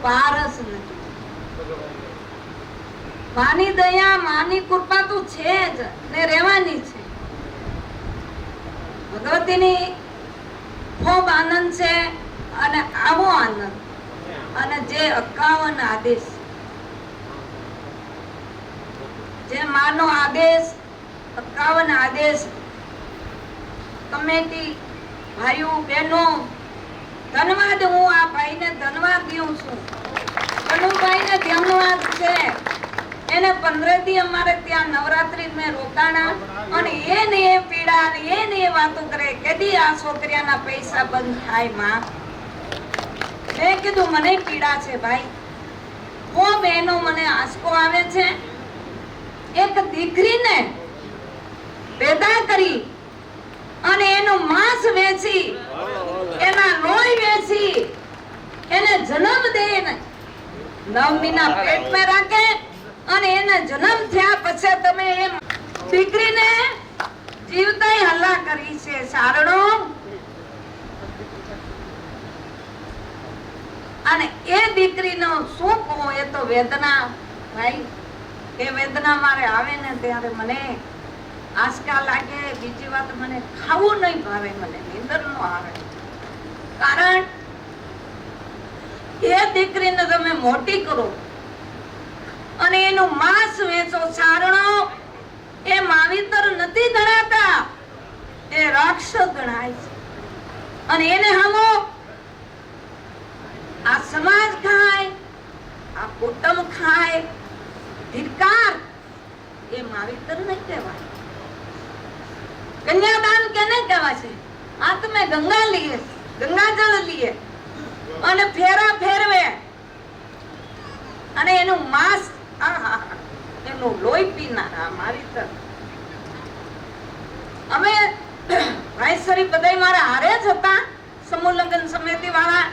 પાર જ નથી. માની દયા માની કૃપા તો છે જ ને રહેવાની છે. ભગવતીની ખૂબ આનંદ છે અને આવો આનંદ અને જે 51 આદેશ, જે માનો આદેશ 51 આદેશ કમિટી ભાઈઓ બહેનો ધન્યવાદ. હું આ ભાઈને ધન્યવાદ દઉં છું. કનુભાઈને ધન્યવાદ છે. એને 15 દી અમારે ત્યાં નવરાત્રી મેં રોકાણા અને એને એ પીડા અને એને એ વાતો કરે કેદી આ છોકરીના પૈસા બંધ થાય માં. મેં કીધું મને પીડા છે ભાઈ. ઓ બહેનો મને આંસકો આવે છે. એક દીકરીને પેદા કરી અને એનું માંસ વેચી એના લોહી વેચી એને જન્મ દે, 9 મહિના પેટમાં રાખે અને એને જન્મ થયા પછી તમે એ દીકરીને જીવતાય હલ્લા કરી છે. સારણો અને એ દીકરીનો શું કહું, એ તો વેદના ભાઈ. એ વેદના મારે આવે ને ત્યારે મને આંચકા લાગે. બીજી વાત, મને ખાવું નહીં ભાવે, મને નીંદર ન આવે. કારણ એ દીકરીને તમે મોટી કરો અને એનું માંસ વેચો. સારણો એ માવિતર નથી ગણાતા, એ રાક્ષસ ગણાય છે. અને એને હમો આ સમાજ ખાય, આ કુટુંબ ખાય, ધિક્કાર. એ માવિતર નહીં કહેવાય. કન્યાદાન કેને કહેવાય છે? આ તમે ગંગા લીએ, ગંગાજળ લીએ અને ફેરા ફેરવે અને એનું માંસ, એનું લોહી પીનારા માવિતર. અમે ભાઈસરી બધાય મારા હારે જ હતા, સમૂહ લગ્ન સમિતિ વાળા.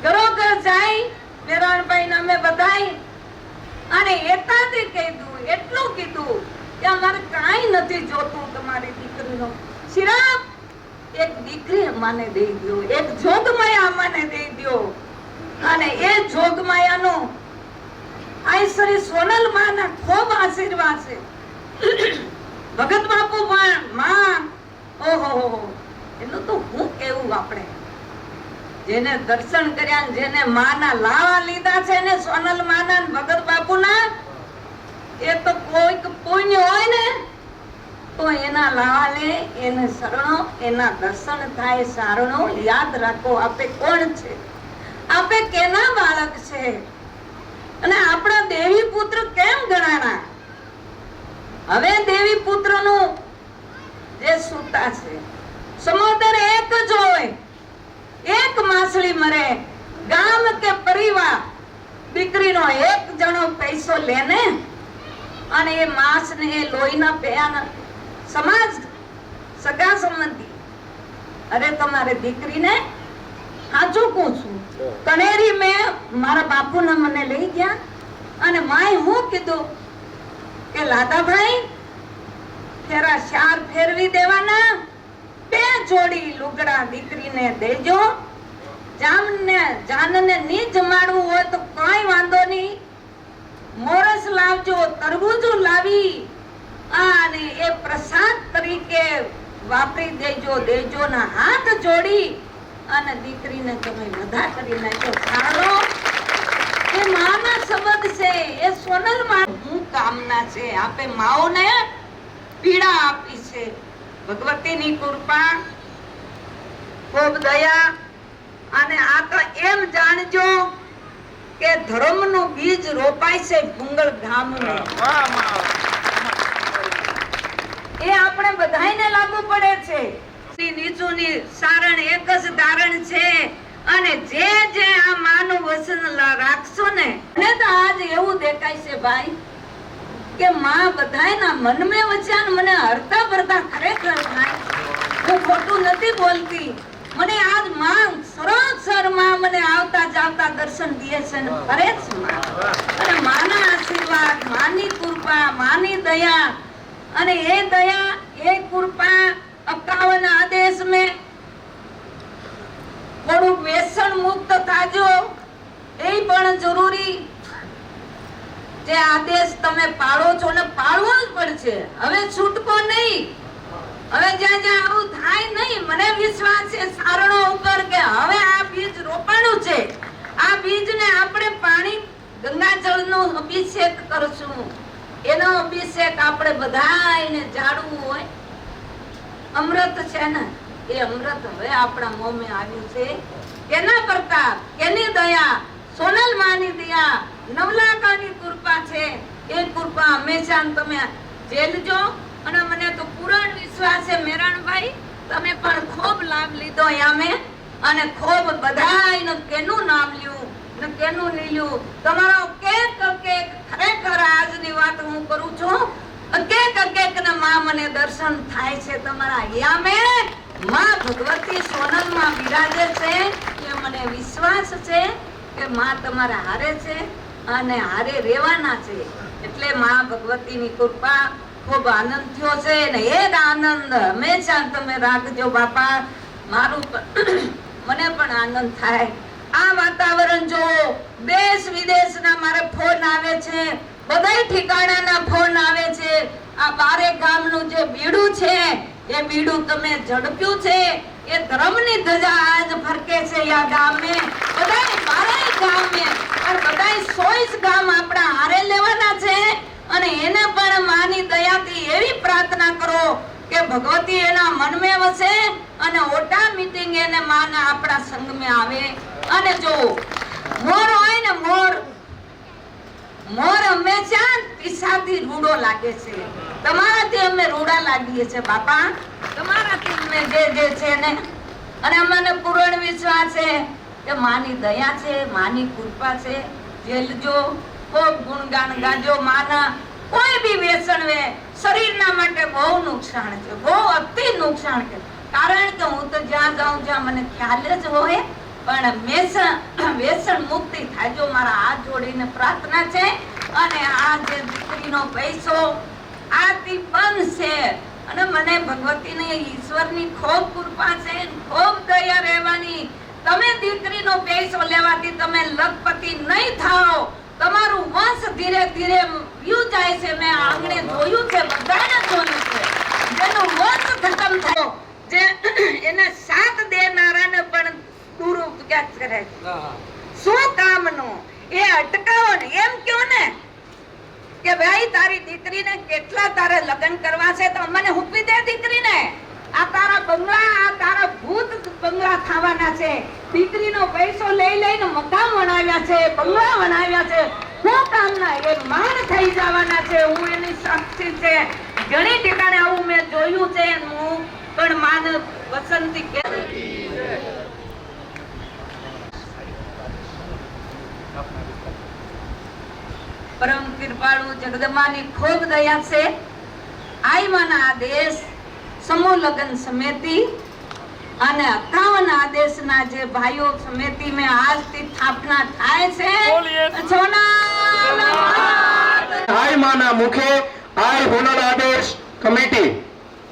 ઘરોઘર જાય મેરાણભાઈ ને અમે બધાય અને એતાથી કીધું, એટલું કીધું કે અમારે કાંઈ નથી જોતું તમારી દીકરીનો, સિર્ફ એક દીકરી અમાને દઈ દો, એક જોગમાયા અમાને દઈ દો. અને એ જોગમાયાનો આઈસરી સોનલ માના ખૂબ આશીર્વાદ છે. ભગત બાપુ પણ માં, ઓહો, એનું તો હું કેવું. આપણે જેને દર્શન કર્યા, જેને માના લાવા લીધા છે ને સોનલ માના ભગત બાપુના, એ તો કોઈક પુણ્ય હોય ને તો એના લાવા લે, એને શરણો, એના દર્શન થાય. સારણો યાદ રાખો, આપે કોણ છે, આપે કેના બાળક છે અને આપણા દેવી પુત્ર કેમ ગણાણા. હવે દેવી પુત્ર નું જે સૂતા છે, સમુદ્ર એક જ હોય, એક માછલી મરે, ગામ કે પરિવાર દીકરીનો એક જણો પૈસો લેને અને એ માસ ને એ લોહીના પેયાના સમાજ સગા સંબંધી. અરે તમારે દીકરીને સાચું કહું છું, કનેરી મેં મારા બાપુના મને લઈ ગયા અને માય હું કીધું કે લાદાભાઈ ફેરા 4 ફેરવી દેવાના, 2 જોડી લુગડા દીકરીને દેજો. જાનને ની જમાડવું હોય તો કઈ વાંધો નહીં, મોરસ લાવજો, તરબૂજો લાવી અને એ પ્રસાદ તરીકે વાપરી દેજો ના હાથ જોડી અને દીકરીને તમે વધા કરી નાખો. સારો એ માના સંબંધ છે, એ સોનલ માં હું કામના છે. આપે માઓને પીડા આપી છે. ભગવતીની કૃપા, ખૂબ દયા. અને આ તો એમ જાણજો કે ધર્મનું બીજ રોપાય છે ભુંગળ ગામમાં. એ આપણે બધાયને લાગુ પડે છે. નીચુની સારણ એક જ ધારણ છે અને જે જે આ માનું વચન રાખશો ને, મને તો આજ એવું દેખાય છે ભાઈ કે માં બધાયના મન મે વચ્યા. મને હરતા ભરતા ખરેખર થાય, હું ખોટું નથી બોલતી. મને આજ માં સરોસર માં મને આવતા જાવતા દર્શન દે છે ને ફરે છે માં. અને માના આશીર્વાદ, માની કૃપા, માની દયા અને એ દયા એ કૃપા 51 આદેશ में થોડું વ્યસન મુક્ત થાજો, એ પણ જરૂર તમે પાળો છો ને પાળવો જ પડશે. હવે છૂટકો નહીં. હવે જ્યાં જ્યાં આવું થાય નહીં, મને વિશ્વાસ છે સારણો ઉપર કે હવે આ બીજ રોપાણું છે. આ બીજને આપણે પાણી ગંગાજળનો અભિષેક કરશું. એનો અભિષેક આપણે બધાને જાળવું હોય. અમૃત છે ને, એ અમૃત હવે આપણા મોંમાં આવ્યું છે. કેના પ્રતાપ, કેની દયા, સોનલ માની દયા, નવલાકાની કૃપા છે. એ કૃપા હંમેશા તમે ઝેલજો. અને મને તો પૂર્ણ વિશ્વાસ છે મેરાણભાઈ, તમે પણ ખૂબ લાભ લીધો યામે, અને ખૂબ બધાયનું કેનું નામ લ્યું ને કેનું લીધું. તમારો કેક ખરેખર આજની વાત હું કરું છું. કેક ને માં મને દર્શન થાય છે તમારા યામે. માં ભગવતી સોનલ માં બિરાજે છે. એ મને વિશ્વાસ છે કે માં તમારા હારે છે અને હારે રહેવાના છે. એટલે માં ભગવતીની કૃપા ખૂબ આનંદ થયો છે ને એ જ આનંદ હંમેશા તમે રાખજો બાપા. મારું મને પણ આનંદ થાય. આ વાતાવરણ જો દેશ વિદેશના મારે ફોન આવે છે, બધાય ઠિકાણાના ફોન આવે છે. આ બારે ગામનું જે બીડું છે એ બીડું તમે ઝડપ્યું છે. એ ધર્મની ધજા આજ ફરકે છે આ ગામે, બધાય બારે ગામે. અને બધાય 100 ગામ આપણા હારે લેવાના છે. અને એને પણ માની દયાથી એવી પ્રાર્થના કરો કે ભગવતી એના મનમે વસે અને ઓટા મીટિંગ એને માના આપણા સંગમે આવે. અને જો મોર હોય ને મોર હંમેશા પીસાથી રૂડો લાગે છે. તમારાથી અમે રૂડા લાગીએ છે બાપા, તમારાથી અમે જે છે ને. અને અમને પૂર્ણ વિશ્વાસ છે કે માની દયા છે, માની કૃપા છે. જેલજો, ખૂબ ગુણગાન ગાજો માના. કોઈ બી વ્યસન વે શરીરના માટે બહુ નુકસાન છે, બહુ અતિ નુકસાન છે. કારણ કે હું તો જ્યાં જાઉં જ્યાં મને ખ્યાલ જ હોય, પણ વ્યસન મુક્તિ થાય. જો મારા હાથ જોડીને પ્રાર્થના છે. અને આ જે દીકરીનો પૈસો આથી બંધ છે. અને મને ભગવતીની ઈશ્વરની ખૂબ કૃપા છે, ખૂબ દયા રહેવાની. તમે દીકરીનો પૈસો લેવાથી તમે લખપતિ નહીં થાઓ. તમારું વંશ ધીરે ધીરે વ્યુ જાય છે. મેં આંગણે જોયું છે, બધાને જોયું છે. જેનું વંશ ખતમ થયો, જે એને સાથ દેનારાને પણ દુરુપયોગ કરે છે. શું કામનો એ અટકાવો ને. એમ કયો ને કે ભાઈ તારી દીકરીને કેટલા તારે લગ્ન કરવા છે તો અમને હુપી દે દીકરીને. આ તારા બંગલા, આ તારા ભૂત બંગલા થવાના છે. દીકરીનો પૈસો લઈને મકાન બનાવ્યા છે, બંગલા બનાવ્યા છે. શું કામના એ માણ થઈ જવાના છે. હું એની સાક્ષી છે. ઘણી ઠેકાણે આવું મેં જોયું છે. હું પણ માન વસંતી કે પરમ કૃપાળુ જગદંબાની ખૂબ દયા છે. આઈમાના આદેશ સમૂહ લગ્ન સમિતિ અને 51 આદેશના જે ભાઈઓ સમિતિ में આજથી સ્થાપના થાય છે. આઈમાના મુખે આઈ હોનર આદેશ કમિટી,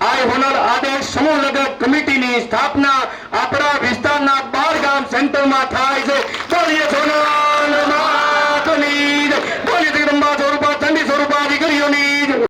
આઈ હોનર આદેશ સમૂહ લગ્ન કમિટીની સ્થાપના આપણા